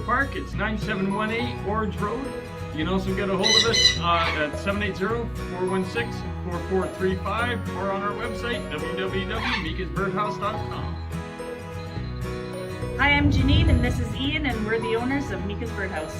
Sherwood Park. It's 9718 Orange Road. You can also get a hold of us at 780-416-4435 or on our website, www.meikasbirdhouse.com. Hi, I'm Janine, and this is Ian, and we're the owners of Meika's Birdhouse.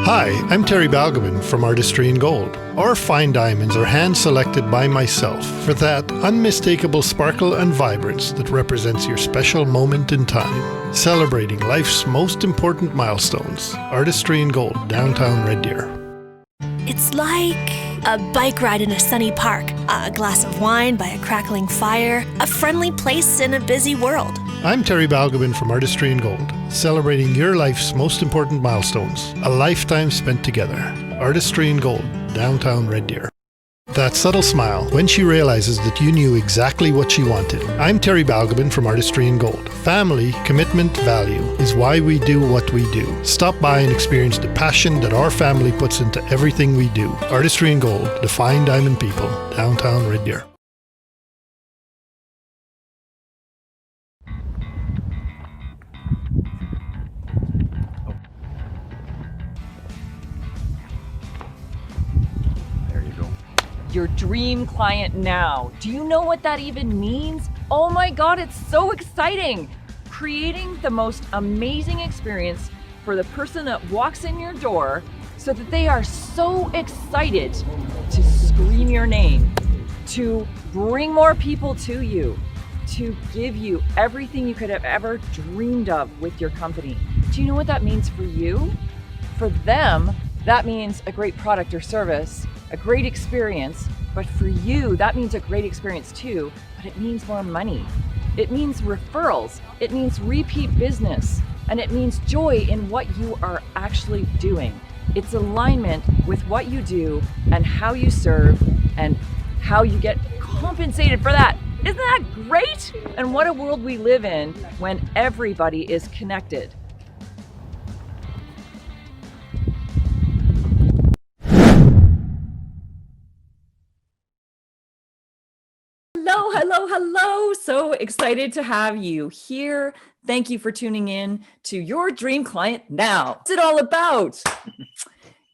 Hi, I'm Terry Balgobin from Artistry in Gold. Our fine diamonds are hand-selected by myself for that unmistakable sparkle and vibrance that represents your special moment in time. Celebrating life's most important milestones. Artistry in Gold, downtown Red Deer. It's like a bike ride in a sunny park, a glass of wine by a crackling fire, a friendly place in a busy world. I'm Terry Balgobin from Artistry in Gold, celebrating your life's most important milestones, a lifetime spent together. Artistry in Gold, downtown Red Deer. That subtle smile when she realizes that you knew exactly what she wanted. I'm Terry Balgobin from Artistry in Gold. Family, commitment, value is why we do what we do. Stop by and experience the passion that our family puts into everything we do. Artistry in Gold, the fine diamond people, downtown Red Deer. Your dream client now. Do you know what that even means? Oh my God, it's so exciting. Creating the most amazing experience for the person that walks in your door so that they are so excited to scream your name, to bring more people to you, to give you everything you could have ever dreamed of with your company. Do you know what that means for you? For them, that means a great product or service, a great experience, but for you, that means a great experience too, but it means more money. It means referrals, it means repeat business, and it means joy in what you are actually doing. It's alignment with what you do and how you serve and how you get compensated for that. Isn't that great? And what a world we live in when everybody is connected. Hello. So excited to have you here. Thank you for tuning in to Your Dream Client Now. What's it all about?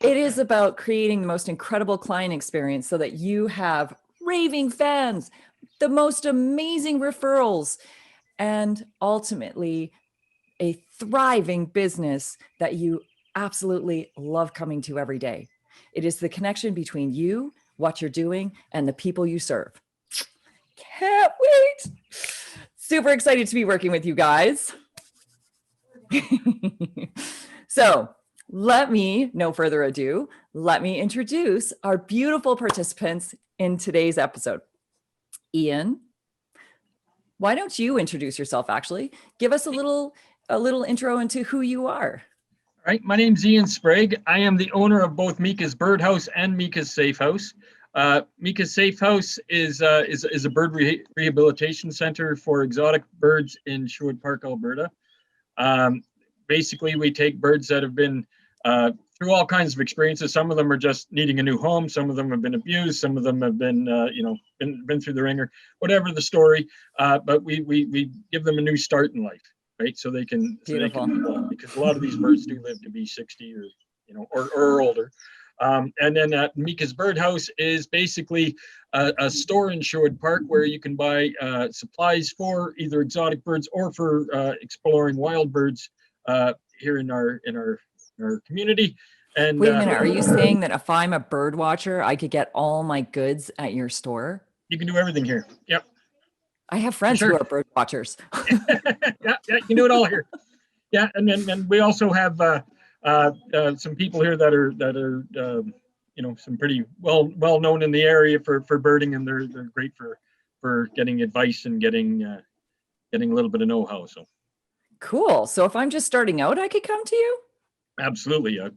It is about creating the most incredible client experience so that you have raving fans, the most amazing referrals, and ultimately a thriving business that you absolutely love coming to every day. It is the connection between you, what you're doing, and the people you serve. Can't wait. Super excited to be working with you guys. So no further ado, let me introduce our beautiful participants in today's episode. Ian, why don't you introduce yourself actually? Give us a little intro into who you are. All right, my name's Ian Sprague. I am the owner of both Meika's Birdhouse and Meika's Safe House. Meika's Safe House is a bird rehabilitation center for exotic birds in Sherwood Park, Alberta. Basically, we take birds that have been through all kinds of experiences. Some of them are just needing a new home. Some of them have been abused. Some of them have been, been through the ringer. Whatever the story, but we give them a new start in life, right? So they can move on, because a lot of these birds do live to be 60 or older. And then Meika's Birdhouse is basically a store in Sherwood Park where you can buy supplies for either exotic birds or for exploring wild birds here in our community. And wait a minute, are you saying that if I'm a bird watcher, I could get all my goods at your store? You can do everything here. Yep. I have friends who are bird watchers. yeah, you can do it all here. Yeah, and then we also have some people here that are some pretty well known in the area for birding, and they're great for getting advice and getting a little bit of know-how. So cool. So if I'm just starting out, I could come to you? Absolutely. I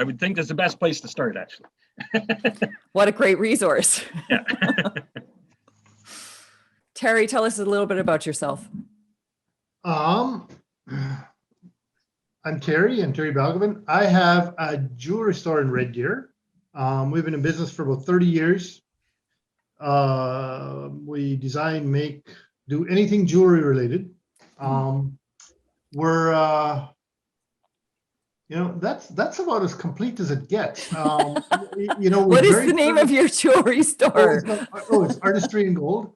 would think that's the best place to start, actually. What a great resource. Yeah. Terry, tell us a little bit about yourself. I'm Terry Balgobin. I have a jewelry store in Red Deer. We've been in business for about 30 years. We design, make, do anything jewelry related. We're that's about as complete as it gets. What is the name of your jewelry store? It's Artistry in Gold.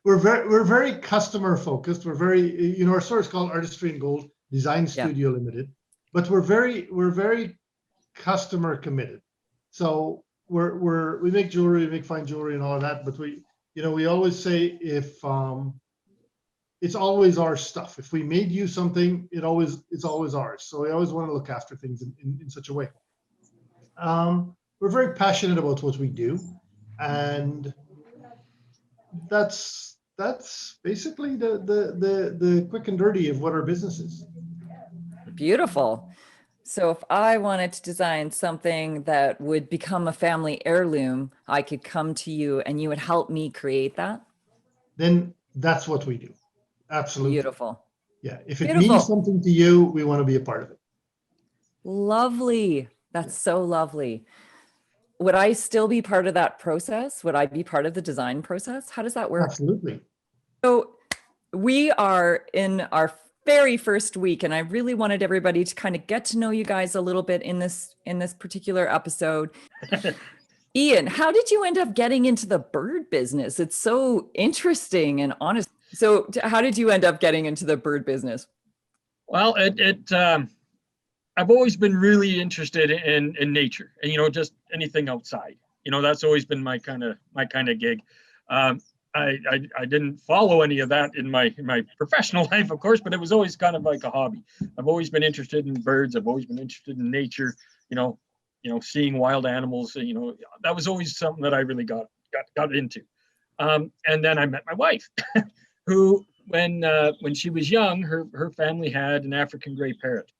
We're very customer focused. We're very, our store is called Artistry in Gold Design Studio Limited, but we're very customer committed. So we make jewelry, we make fine jewelry and all of that, but we always say if it's always our stuff. If we made you something, it's always ours. So we always want to look after things in such a way. We're very passionate about what we do, and that's basically the quick and dirty of what our business is. Beautiful. So if I wanted to design something that would become a family heirloom, I could come to you and you would help me create that? Then that's what we do. Absolutely. Beautiful. Yeah. If it means something to you, we want to be a part of it. Lovely. That's so lovely. Would I still be part of that process? Would I be part of the design process? How does that work? Absolutely. So we are in our very first week, and I really wanted everybody to kind of get to know you guys a little bit in this particular episode. Ian, how did you end up getting into the bird business? It's so interesting and honest. So how did you end up getting into the bird business? Well, I've always been really interested in nature and, just anything outside, that's always been my kind of gig. I didn't follow any of that in my professional life, of course, but it was always kind of like a hobby. I've always been interested in birds. I've always been interested in nature, seeing wild animals, that was always something that I really got into. And then I met my wife who, when she was young, her family had an African gray parrot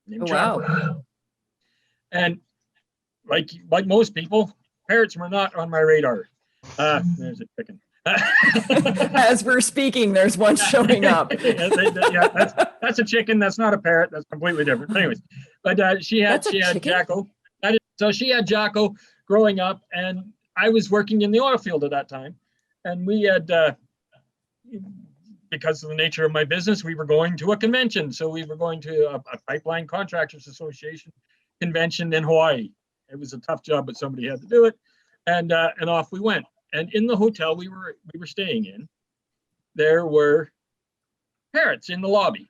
named Jacko. Wow. And like most people, parrots were not on my radar. There's a chicken. As we're speaking, there's one showing up. That's a chicken. That's not a parrot. That's completely different. Anyways, but she had Jacko. So she had Jacko growing up, and I was working in the oil field at that time, and we had, because of the nature of my business, we were going to a convention. So we were going to a Pipeline Contractors Association convention in Hawaii. It was a tough job, but somebody had to do it, and off we went. And in the hotel we were staying in, there were parrots in the lobby.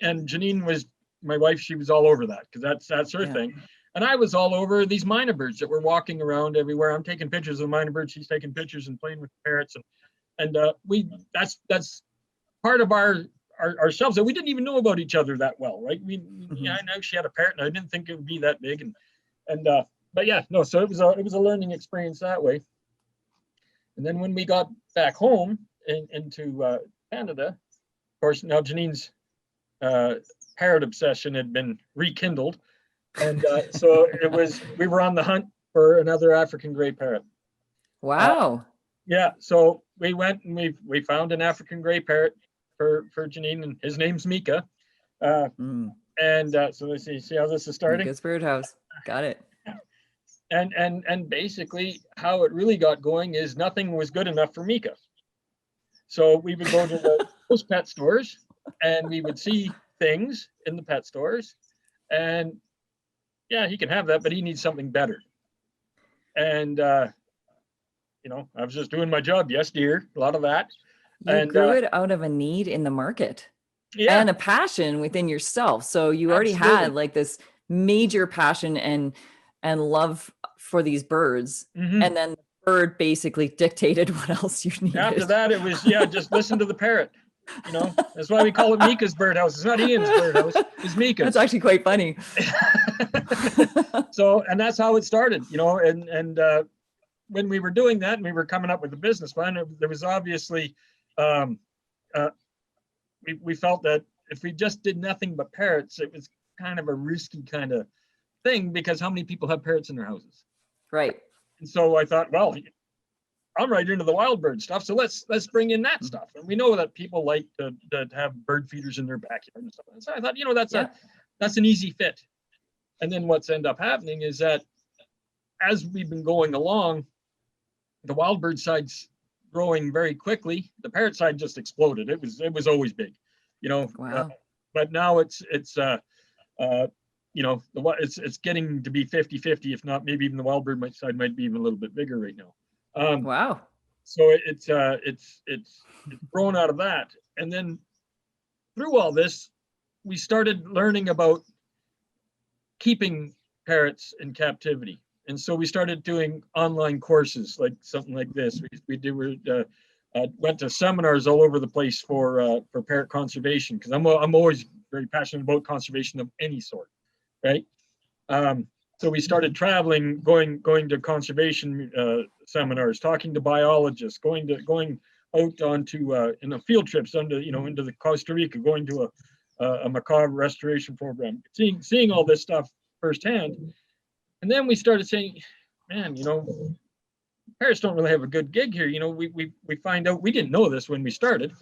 And Janine was my wife. She was all over that because that's her thing. And I was all over these myna birds that were walking around everywhere. I'm taking pictures of the myna birds. She's taking pictures and playing with the parrots. And that's part of ourselves that we didn't even know about each other that well, right? I know she had a parrot, and I didn't think it would be that big. But yeah, no. So it was a learning experience that way. And then when we got back home into Canada, of course, now Janine's parrot obsession had been rekindled. And so we were on the hunt for another African gray parrot. Wow. Yeah. So we went and we found an African gray parrot for Janine, and his name's Meika. And so let's see how this is starting. Meika's Birdhouse. Got it. And basically how it really got going is nothing was good enough for Meika. So we would go to those pet stores, and we would see things in the pet stores, and yeah, he can have that, but he needs something better. And I was just doing my job. Yes, dear, a lot of that. You grew it out of a need in the market, and a passion within yourself. So you already had like this major passion and love for these birds. Mm-hmm. And then the bird basically dictated what else you needed. After that, it was, just listen to the parrot. That's why we call it Meika's Birdhouse. It's not Ian's Birdhouse, it's Meika's. That's actually quite funny. So, and that's how it started, and when we were doing that and we were coming up with a business plan, there was obviously, we felt that if we just did nothing but parrots, it was kind of a risky kind of thing, because how many people have parrots in their houses? Right. And so I thought, well, I'm right into the wild bird stuff, so let's bring in that stuff. And we know that people like to have bird feeders in their backyard and stuff. And so I thought, that's an easy fit. And then what's ended up happening is that as we've been going along, the wild bird side's growing very quickly. The parrot side just exploded. It was always big, Wow. but now it's getting to be 50-50, if not maybe even the wild bird side might be even a little bit bigger right now. Wow. So it's grown out of that. And then through all this, we started learning about keeping parrots in captivity. And so we started doing online courses, like something like this. Went to seminars all over the place for parrot conservation, because I'm always very passionate about conservation of any sort, right? So we started traveling, going to conservation seminars, talking to biologists, going out onto field trips into the Costa Rica, going to a macaque restoration program, seeing all this stuff firsthand. And then we started saying, man, parrots don't really have a good gig here. We find out, we didn't know this when we started.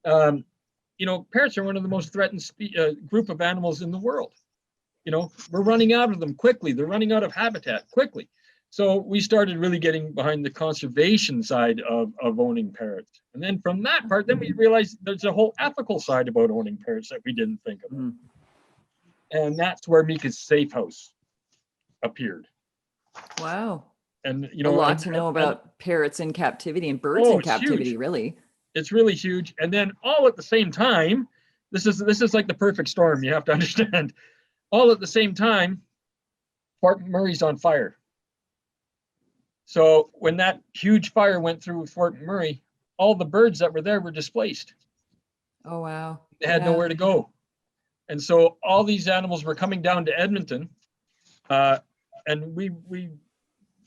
Parrots are one of the most threatened group of animals in the world. We're running out of them quickly. They're running out of habitat quickly. So we started really getting behind the conservation side of owning parrots. And then from that part, then we realized there's a whole ethical side about owning parrots that we didn't think of. Mm. And that's where Meika's Safe House appeared. Wow. And a lot to know about parrots in captivity and birds in captivity, huge. really. It's really huge. And then all at the same time, this is like the perfect storm, you have to understand. All at the same time, Fort McMurray's on fire. So when that huge fire went through Fort McMurray, all the birds that were there were displaced. Oh, wow. They had nowhere to go. And so all these animals were coming down to Edmonton. And we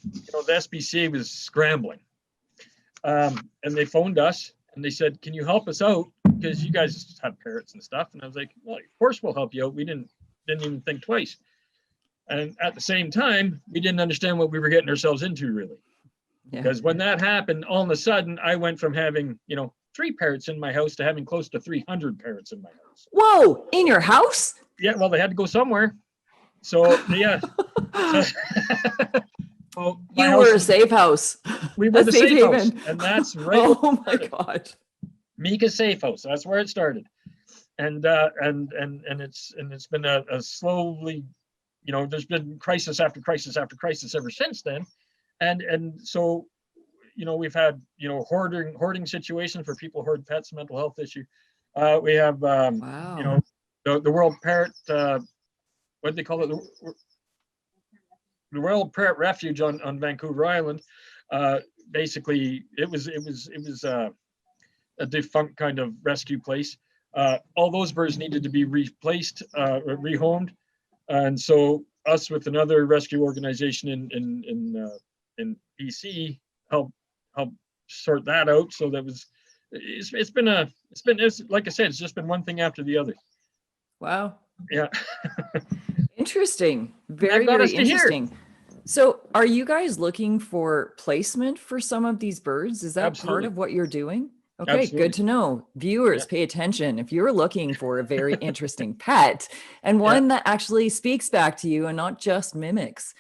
the SPCA was scrambling. And they phoned us and they said, can you help us out? Because you guys have parrots and stuff. And I was like, well, of course we'll help you out. We didn't even think twice. And at the same time, we didn't understand what we were getting ourselves into, really. Yeah. Because when that happened, all of a sudden, I went from having, 3 parrots in my house to having close to 300 parrots in my house. Whoa, in your house? Yeah, well, they had to go somewhere. So, yeah. Well, You were a safe house. We were A the safe safe house. haven. And that's right. Oh my God. Meika Safe House. That's where it started. And it's been a slowly, there's been crisis after crisis after crisis ever since then. And so, we've had, hoarding situations where people hoard pets, mental health issue. We have, Wow. the World Parrot, what do they call it? The World Parrot Refuge on Vancouver Island. Basically, it was a defunct kind of rescue place. All those birds needed to be replaced, rehomed, and so us with another rescue organization in BC helped sort that out. So it's like I said, it's just been one thing after the other. Wow. Yeah. Interesting. Very, got very us to here. interesting. So are you guys looking for placement for some of these birds? Is that part Absolutely. of what you're doing? Okay, Absolutely. good to know. Viewers, pay attention. If you're looking for a very interesting pet and one that actually speaks back to you and not just mimics,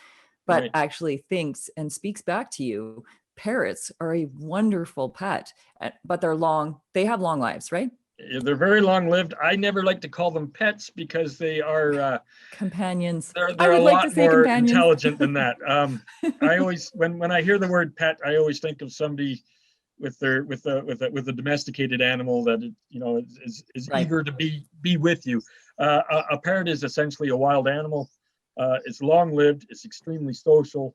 but Right. actually thinks and speaks back to you, parrots are a wonderful pet, but they have long lives, right? Yeah, they're very long lived. I never like to call them pets because they are Companions. they're I a would like lot to say more companions. intelligent than that. I always when I hear the word pet, I always think of somebody with a domesticated animal that is Right. eager to be with you. A parrot is essentially a wild animal. It's long lived. It's extremely social.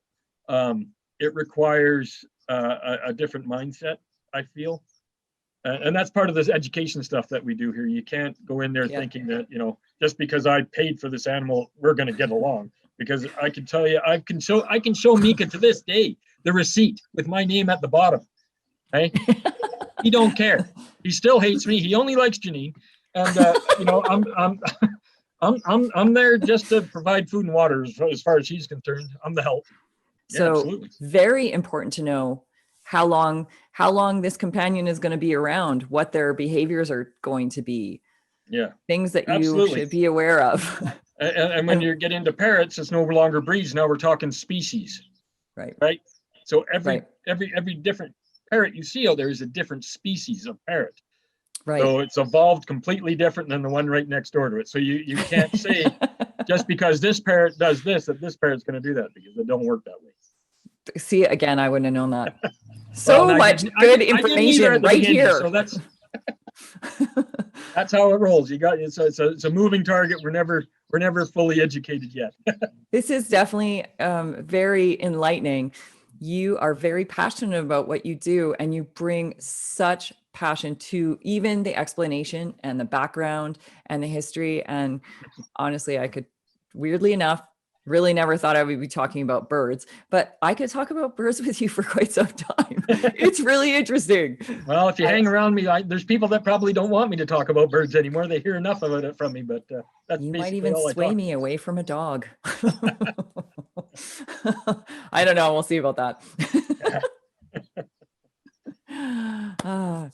It requires a different mindset, I feel. And that's part of this education stuff that we do here. You can't go in there thinking that, just because I paid for this animal, we're going to get along. Because I can tell you, I can show Meika to this day the receipt with my name at the bottom. Okay, he don't care. He still hates me. He only likes Janine, and I'm there just to provide food and water as far as he's concerned. I'm the help. Yeah, So absolutely. very important to know how long this companion is going to be around, what their behaviors are going to be. Yeah. Things that Absolutely. you should be aware of. And when you get into parrots, it's no longer breeds. Now we're talking species. Right. So every different parrot you see out there is a different species of parrot. Right. So it's evolved completely different than the one right next door to it. So you can't say just because this parrot does this, that this parrot's going to do that, because it don't work that way. See, again, I wouldn't have known that. So Well, much good information right here. So that's how it rolls. You got it's a moving target. We're never fully educated yet. This is definitely very enlightening. You are very passionate about what you do, and you bring such passion to even the explanation and the background and the history. And honestly, I could, weirdly enough, really never thought I would be talking about birds, but I could talk about birds with you for quite some time. It's really interesting. Well, if you hang around me, there's people that probably don't want me to talk about birds anymore. They hear enough of it from me, but that's you basically might even all I sway talk. me away from a dog. I don't know. We'll see about that. Ah.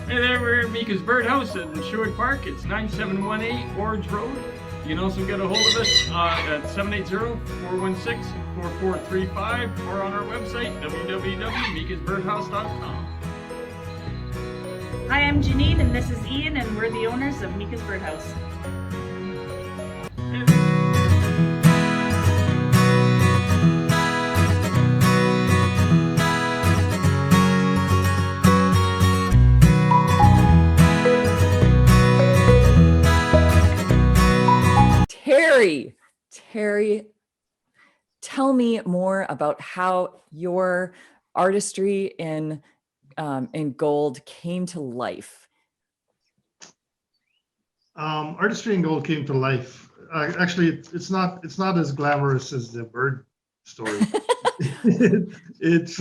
Hey there, we're at Meika's Birdhouse in Sherwood Park. It's 9718 Orange Road. You can also get a hold of us at 780-416-4435 or on our website, www.meikasbirdhouse.com. Hi, I'm Janine, and this is Ian, and we're the owners of Meika's Birdhouse. Terry, tell me more about how your artistry in gold came to life. Artistry in gold came to life. Actually, it's not as glamorous as the bird story. It's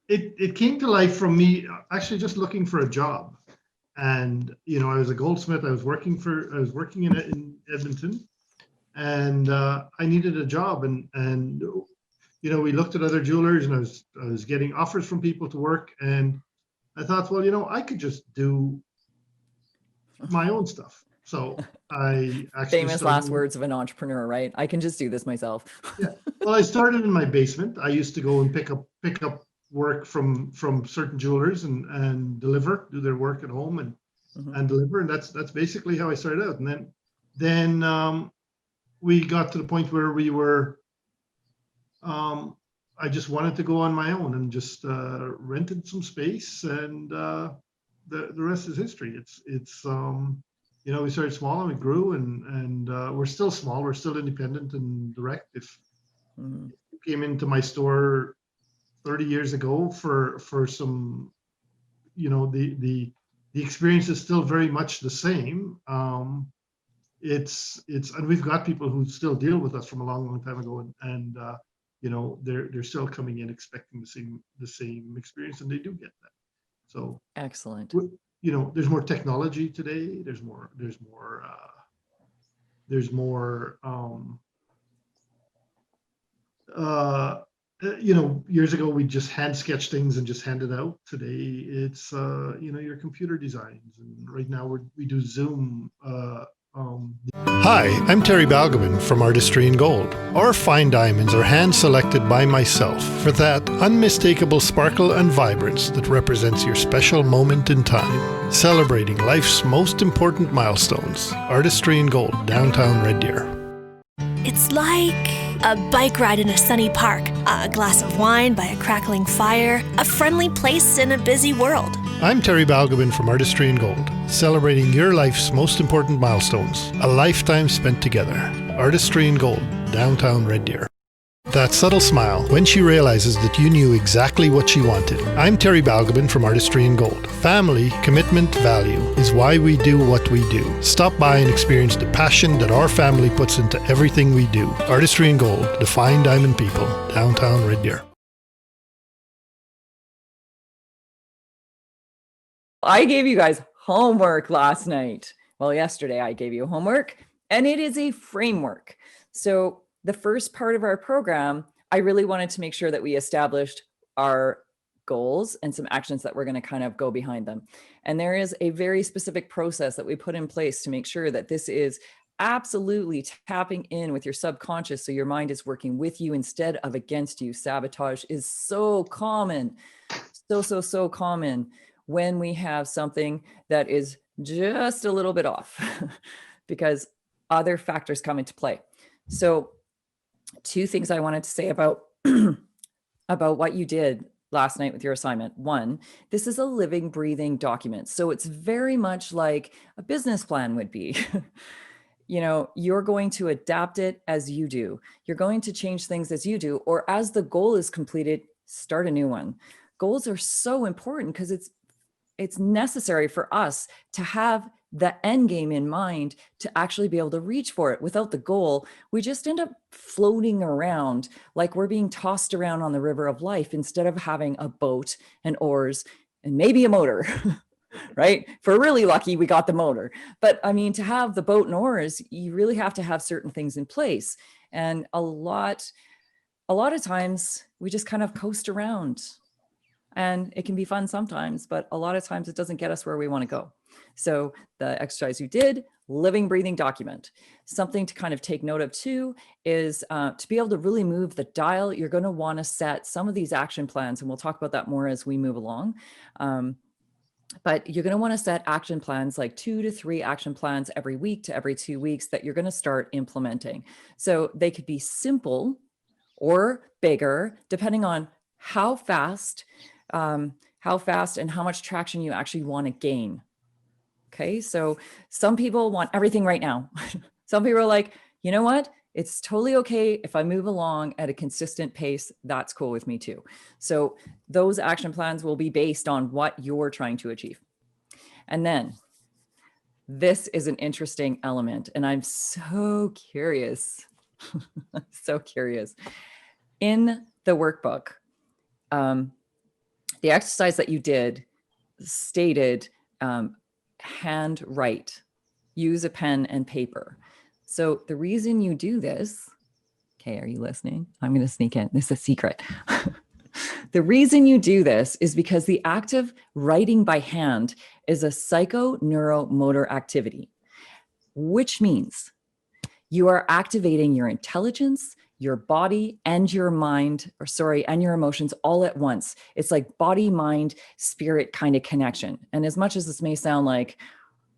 it came to life from me actually just looking for a job. And I was a goldsmith. I was working in Edmonton, and I needed a job. And we looked at other jewelers, and I was getting offers from people to work. And I thought, well, I could just do my own stuff. So I actually Famous last words of an entrepreneur, right? I can just do this myself. Yeah. Well, I started in my basement. I used to go and pick up work from certain jewelers and do their work at home and deliver, and that's basically how I started out. And then we got to the point where we were I just wanted to go on my own and just rented some space, and the rest is history. It's we started small and we grew, and we're still small. We're still independent and direct. If you came into my store 30 years ago for some, the experience is still very much the same. And we've got people who still deal with us from a long time ago, and they're still coming in expecting the same experience, and they do get that. So excellent. There's more technology today. There's more years ago we just hand sketch things and just hand it out. Today it's your computer designs, and right now we do Zoom. Hi, I'm Terry Balgobin from Artistry in Gold. Our fine diamonds are hand-selected by myself for that unmistakable sparkle and vibrance that represents your special moment in time. Celebrating life's most important milestones. Artistry in Gold, downtown Red Deer. It's like a bike ride in a sunny park, a glass of wine by a crackling fire, a friendly place in a busy world. I'm Terry Balgobin from Artistry in Gold, celebrating your life's most important milestones. A lifetime spent together. Artistry in Gold, downtown Red Deer. That subtle smile when she realizes that you knew exactly what she wanted. I'm Terry Balgobin from Artistry in Gold. Family, commitment, value is why we do what we do. Stop by and experience the passion that our family puts into everything we do. Artistry in Gold, the fine diamond people, downtown Red Deer. I gave you guys homework last night. Well, yesterday I gave you homework, and it is a framework. So the first part of our program, I really wanted to make sure that we established our goals and some actions that we're going to kind of go behind them. And there is a very specific process that we put in place to make sure that this is absolutely tapping in with your subconscious, so your mind is working with you instead of against you. Sabotage is so common, so common when we have something that is just a little bit off because other factors come into play. So two things I wanted to say about about what you did last night with your assignment. One, this is a living, breathing document. So it's very much like a business plan would be. You know, you're going to adapt it as you do. You're going to change things as you do, or as the goal is completed, start a new one. Goals are so important because it's necessary for us to have the end game in mind to actually be able to reach for it. Without the goal, we just end up floating around like we're being tossed around on the river of life instead of having a boat and oars and maybe a motor, right? If we're really lucky, we got the motor. But I mean, to have the boat and oars, you really have to have certain things in place. And a lot of times we just kind of coast around. And it can be fun sometimes, but a lot of times it doesn't get us where we want to go. So the exercise you did, living, breathing document. Something to kind of take note of too is to be able to really move the dial, you're going to want to set some of these action plans, and we'll talk about that more as we move along. But you're going to want to set action plans, like 2 to 3 action plans every week to every 2 weeks that you're going to start implementing. So they could be simple or bigger, depending on how fast and how much traction you actually want to gain. Okay, so some people want everything right now. Some people are like, you know what? It's totally okay if I move along at a consistent pace. That's cool with me too. So those action plans will be based on what you're trying to achieve. And then this is an interesting element, and I'm so curious. I'm so curious. In the workbook, the exercise that you did stated handwrite, use a pen and paper. So the reason you do this, okay, are you listening? I'm going to sneak in. This is a secret. The reason you do this is because the act of writing by hand is a psychoneuromotor activity, which means you are activating your intelligence, your body, and your mind, and your emotions all at once. It's like body, mind, spirit kind of connection. And as much as this may sound like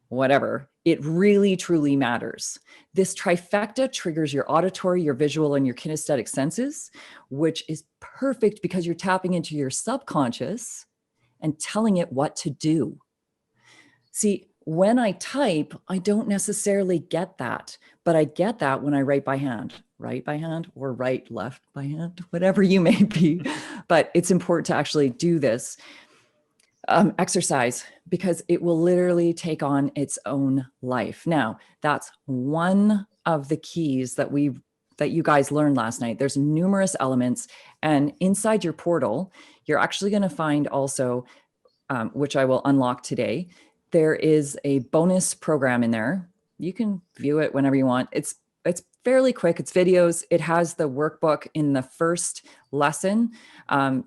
whatever, it really, truly matters. This trifecta triggers your auditory, your visual, and your kinesthetic senses, which is perfect because you're tapping into your subconscious and telling it what to do. See, when I type, I don't necessarily get that, but I get that when I write by hand or write left by hand, whatever you may be. But it's important to actually do this exercise because it will literally take on its own life. Now, that's one of the keys that you guys learned last night. There's numerous elements, and inside your portal, you're actually going to find also, which I will unlock today, there is a bonus program in there. You can view it whenever you want. It's fairly quick. It's videos. It has the workbook in the first lesson.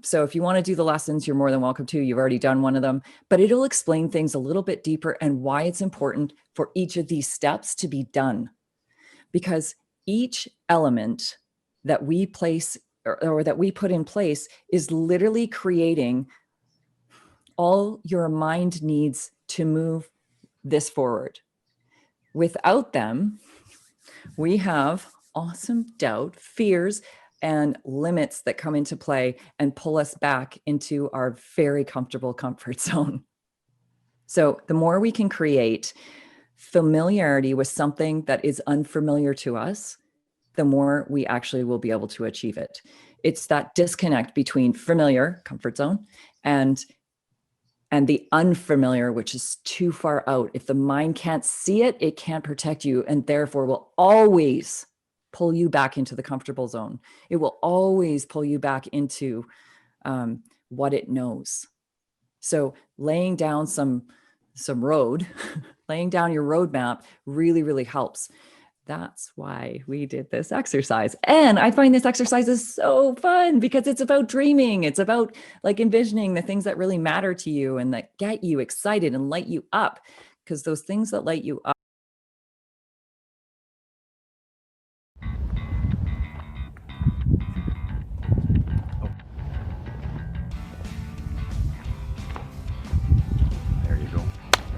So if you want to do the lessons, you're more than welcome to. You've already done one of them, but it'll explain things a little bit deeper and why it's important for each of these steps to be done. Because each element that we place or that we put in place is literally creating all your mind needs to move this forward. Without them, we have awesome doubt, fears, and limits that come into play and pull us back into our very comfortable comfort zone. So the more we can create familiarity with something that is unfamiliar to us, the more we actually will be able to achieve it. It's that disconnect between familiar, comfort zone, and the unfamiliar, which is too far out. If the mind can't see it, it can't protect you, and therefore will always pull you back into the comfortable zone. It will always pull you back into what it knows. So laying down some road, laying down your roadmap really, really helps. That's why we did this exercise. And I find this exercise is so fun because it's about dreaming. It's about like envisioning the things that really matter to you and that get you excited and light you up, because those things that light you up. There you go.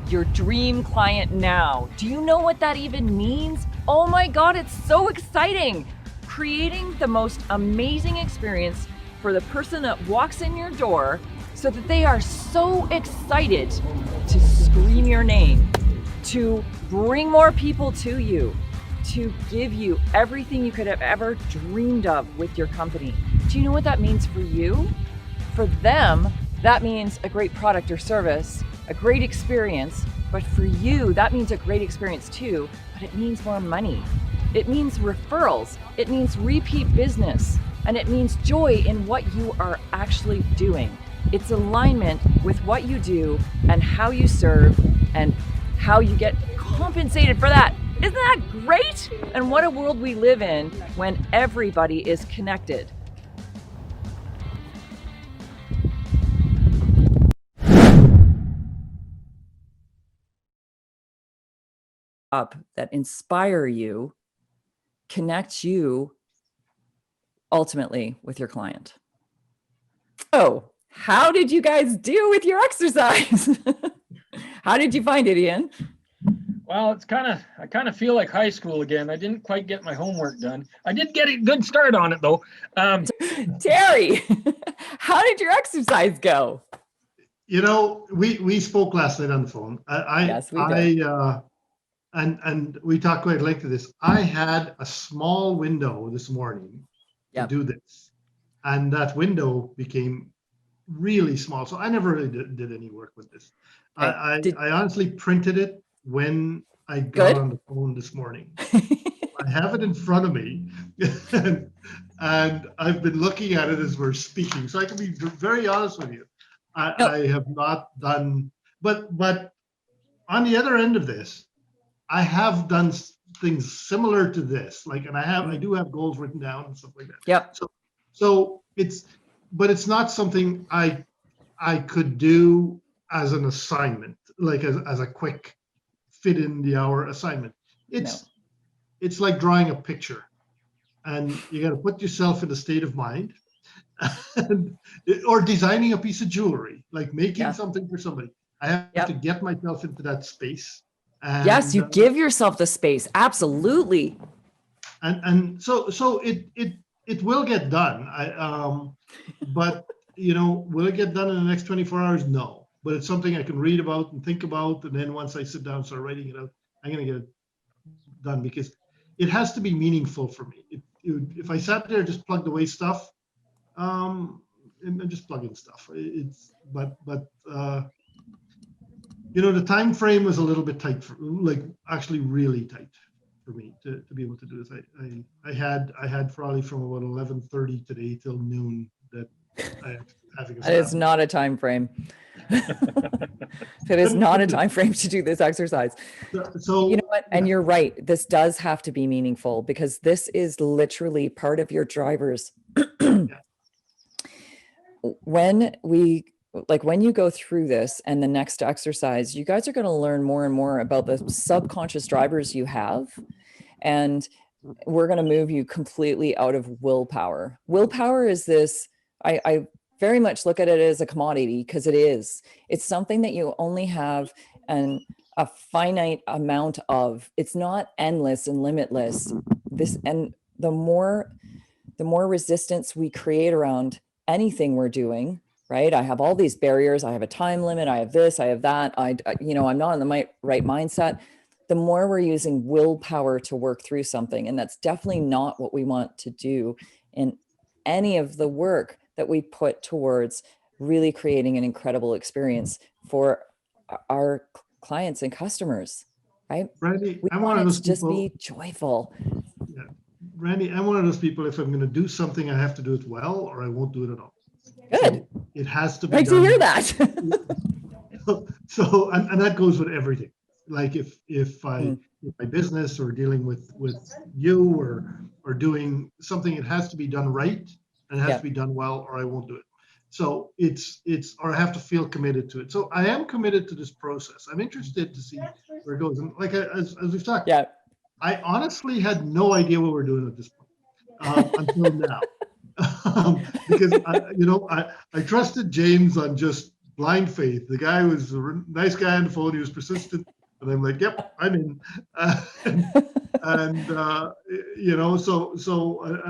Your dream client now. Do you know what that even means? Oh my God, it's so exciting. Creating the most amazing experience for the person that walks in your door so that they are so excited to scream your name, to bring more people to you, to give you everything you could have ever dreamed of with your company. Do you know what that means for you? For them, that means a great product or service, a great experience, but for you, that means a great experience too, but it means more money. It means referrals, it means repeat business, and it means joy in what you are actually doing. It's alignment with what you do and how you serve and how you get compensated for that. Isn't that great? And what a world we live in when everybody is connected. Up that inspire you, connect you ultimately with your client. Oh, how did you guys do with your exercise? How did you find it, Ian? Well, I kind of feel like high school again. I didn't quite get my homework done. I did get a good start on it though. Terry, how did your exercise go? You know, we spoke last night on the phone. Yes, we did. And we talked quite length of this. I had a small window this morning to do this, and that window became really small. So I never really did any work with this. I honestly printed it when I got on the phone this morning. I have it in front of me, and I've been looking at it as we're speaking. So I can be very honest with you. I have not done, but on the other end of this, I have done things similar to this, like, and I do have goals written down and stuff like that. Yep. So it's not something I could do as an assignment, like as a quick fit in the hour assignment. It's like drawing a picture, and you got to put yourself in a state of mind, or designing a piece of jewelry, like making something for somebody. I have to get myself into that space. And, yes, you give yourself the space. Absolutely. And so it will get done. But will it get done in the next 24 hours? No. But it's something I can read about and think about, and then once I sit down and start writing it out, I'm going to get it done, because it has to be meaningful for me. If I sat there just plugged away stuff, and just plug in stuff, the time frame was a little bit tight, actually really tight for me to be able to do this. I had probably from about 11:30 today till noon that I am having a. That is not a time frame. It is not a time frame to do this exercise. So you know what? And you're right. This does have to be meaningful, because this is literally part of your drivers. When you go through this and the next exercise, you guys are going to learn more and more about the subconscious drivers you have. And we're going to move you completely out of willpower. Willpower is this, I very much look at it as a commodity, because it is. It's something that you only have a finite amount of. It's not endless and limitless. And the more resistance we create around anything we're doing, right? I have all these barriers. I have a time limit. I have this, I have that. I'm not in the right mindset. the more we're using willpower to work through something. And that's definitely not what we want to do in any of the work that we put towards really creating an incredible experience for our clients and customers, right? Brandi, We I'm want one of it those to just people. be joyful. Yeah. Brandi, I'm one of those people, if I'm going to do something, I have to do it well or I won't do it at all. Good. So it has to be Like to done. hear that. So and that goes with everything. Like if my business or dealing with you or doing something, it has to be done right and it has to be done well or I won't do it. So it's or I have to feel committed to it. So I am committed to this process. I'm interested to see where it goes. And like as we've talked, I honestly had no idea what we're doing at this point until now. Because I trusted James on just blind faith. The guy was a nice guy on the phone. He was persistent, and I'm like, "Yep, I'm in." And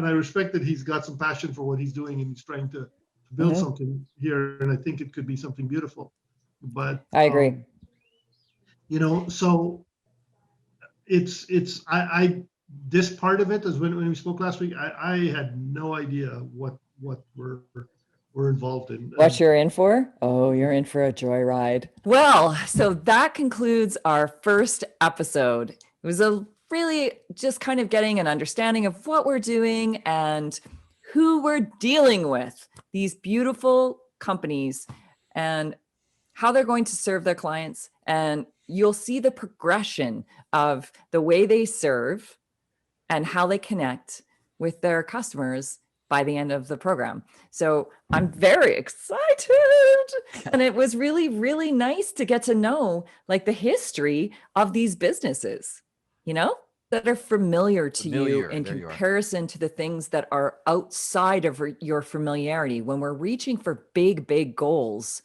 I respect that he's got some passion for what he's doing and he's trying to build something here. And I think it could be something beautiful. But I agree. So it's this part of it is when we spoke last week, I had no idea what we're involved in. What you're in for? Oh, you're in for a joyride. Well, so that concludes our first episode. It was a really just kind of getting an understanding of what we're doing and who we're dealing with, these beautiful companies and how they're going to serve their clients. And you'll see the progression of the way they serve and how they connect with their customers by the end of the program. So I'm very excited. And it was really, really nice to get to know like the history of these businesses, that are familiar to you in comparison to the things that are outside of your familiarity. When we're reaching for big, big goals,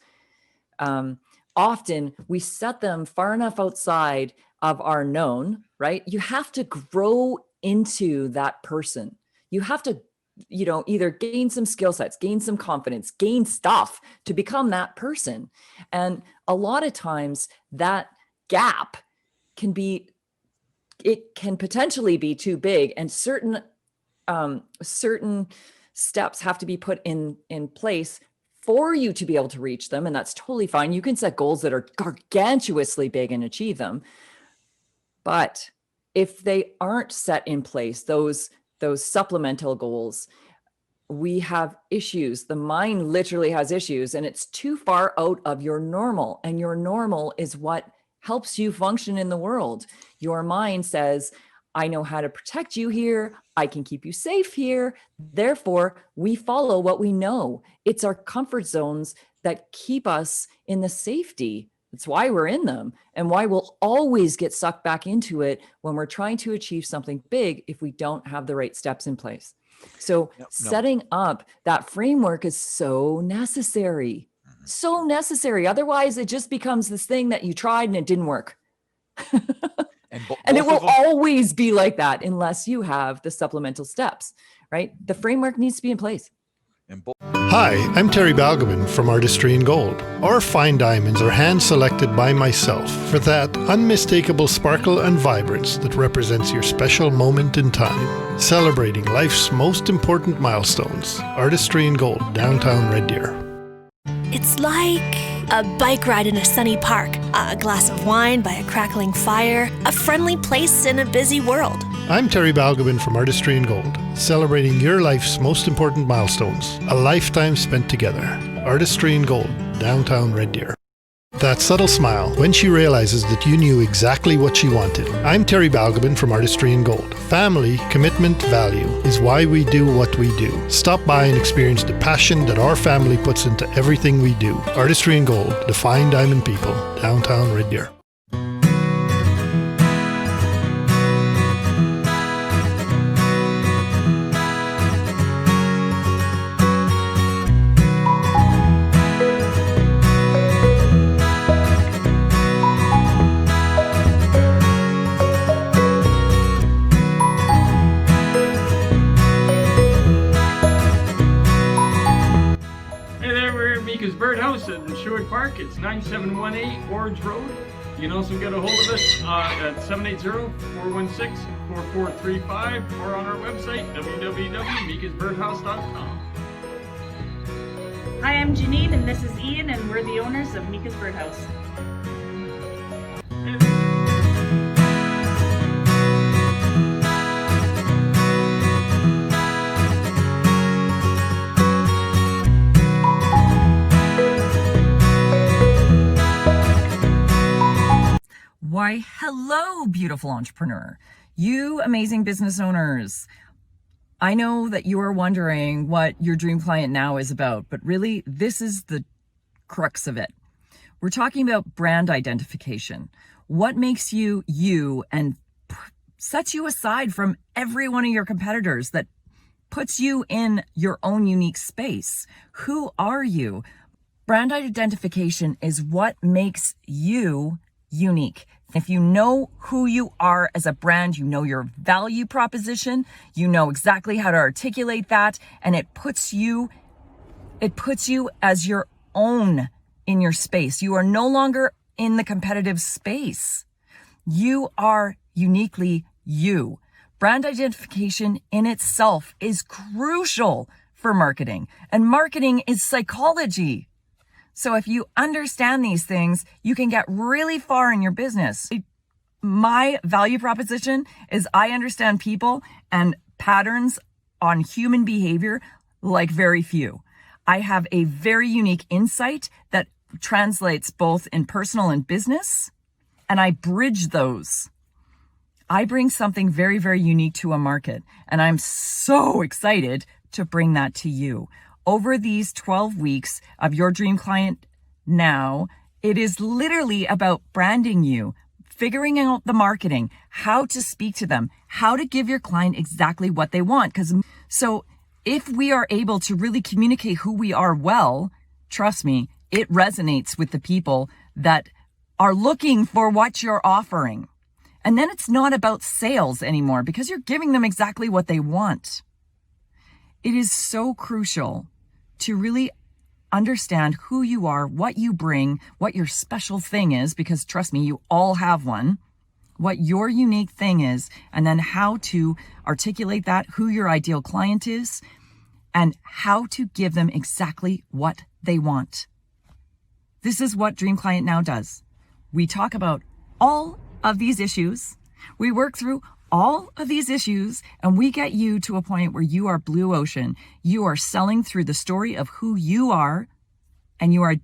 often we set them far enough outside of our known, right? You have to grow into that person. You have to, either gain some skill sets, gain some confidence, gain stuff to become that person. And a lot of times that gap can potentially be too big, and certain steps have to be put in place for you to be able to reach them. And that's totally fine. You can set goals that are gargantuously big and achieve them. But if they aren't set in place, those supplemental goals, we have issues. The mind literally has issues, and it's too far out of your normal. And your normal is what helps you function in the world. Your mind says, I know how to protect you here. I can keep you safe here. Therefore, we follow what we know. It's our comfort zones that keep us in the safety. That's why we're in them, and why we'll always get sucked back into it when we're trying to achieve something big if we don't have the right steps in place. So setting up that framework is so necessary. So necessary. Otherwise, it just becomes this thing that you tried and it didn't work. And it will always be like that unless you have the supplemental steps, right? The framework needs to be in place. Hi, I'm Terry Balgobin from Artistry in Gold. Our fine diamonds are hand-selected by myself for that unmistakable sparkle and vibrance that represents your special moment in time. Celebrating life's most important milestones. Artistry in Gold, downtown Red Deer. It's like a bike ride in a sunny park, a glass of wine by a crackling fire, a friendly place in a busy world. I'm Terry Balgobin from Artistry in Gold, celebrating your life's most important milestones, a lifetime spent together. Artistry in Gold, downtown Red Deer. That subtle smile when she realizes that you knew exactly what she wanted. I'm Terry Balgobin from Artistry in Gold. Family, commitment, value is why we do what we do. Stop by and experience the passion that our family puts into everything we do. Artistry in Gold, the fine diamond people, downtown Red Deer. Meika's Birdhouse in Sherwood Park. It's 9718 Orange Road. You can also get a hold of us at 780-416-4435 or on our website, www.meikasbirdhouse.com. Hi, I'm Janine, and this is Ian, and we're the owners of Meika's Birdhouse. Why, hello, beautiful entrepreneur. You amazing business owners. I know that you are wondering what your dream client now is about, but really, this is the crux of it. We're talking about brand identification. What makes you you and sets you aside from every one of your competitors, that puts you in your own unique space? Who are you? Brand identification is what makes you unique. If you know who you are as a brand, you know your value proposition, you know exactly how to articulate that, and it puts you as your own in your space. You are no longer in the competitive space. You are uniquely you. Brand identification in itself is crucial for marketing, and marketing is psychology. So if you understand these things, you can get really far in your business. My value proposition is I understand people and patterns on human behavior like very few. I have a very unique insight that translates both in personal and business, and I bridge those. I bring something very, very unique to a market, and I'm so excited to bring that to you. Over these 12 weeks of your dream client now, it is literally about branding you, figuring out the marketing, how to speak to them, how to give your client exactly what they want. So if we are able to really communicate who we are well, trust me, it resonates with the people that are looking for what you're offering. And then it's not about sales anymore because you're giving them exactly what they want. It is so crucial to really understand who you are, what you bring, what your special thing is, because trust me, you all have one, what your unique thing is, and then how to articulate that, who your ideal client is, and how to give them exactly what they want. This is what Dream Client Now does. We talk about all of these issues. We work through all of these issues, and we get you to a point where you are blue ocean. You are selling through the story of who you are, and you are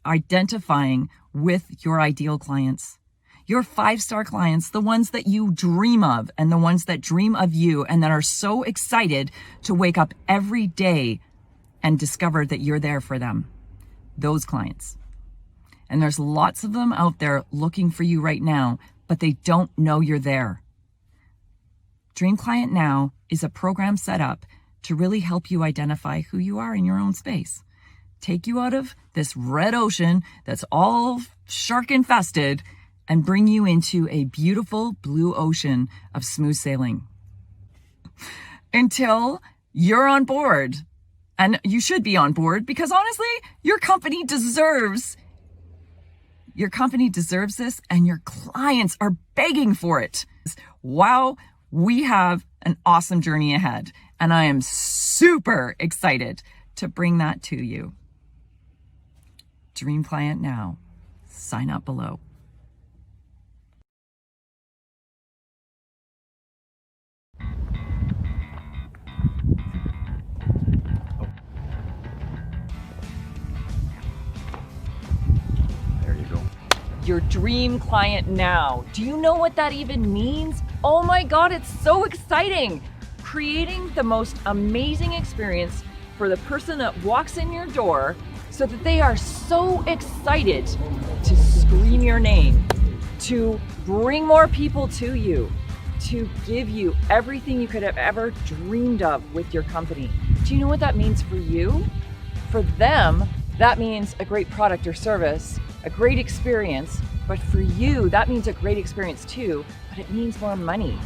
identifying with your ideal clients. Your 5-star clients, the ones that you dream of, and the ones that dream of you, and that are so excited to wake up every day and discover that you're there for them. Those clients. And there's lots of them out there looking for you right now, but they don't know you're there. Dream Client Now is a program set up to really help you identify who you are in your own space. Take you out of this red ocean that's all shark infested and bring you into a beautiful blue ocean of smooth sailing. Until you're on board. And you should be on board because honestly, your company deserves this, and your clients are begging for it. Wow. We have an awesome journey ahead, and I am super excited to bring that to you. Dream Client Now. Sign up below. There you go. Your dream client now. Do you know what that even means? Oh my God, it's so exciting. Creating the most amazing experience for the person that walks in your door so that they are so excited to scream your name, to bring more people to you, to give you everything you could have ever dreamed of with your company. Do you know what that means for you? For them, that means a great product or service, a great experience, but for you, that means a great experience too, but it means more money.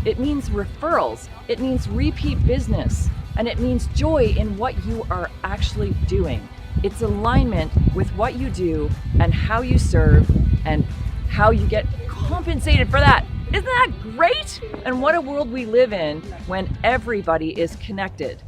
It means referrals, it means repeat business, and it means joy in what you are actually doing. It's alignment with what you do and how you serve and how you get compensated for that. Isn't that great? And what a world we live in when everybody is connected.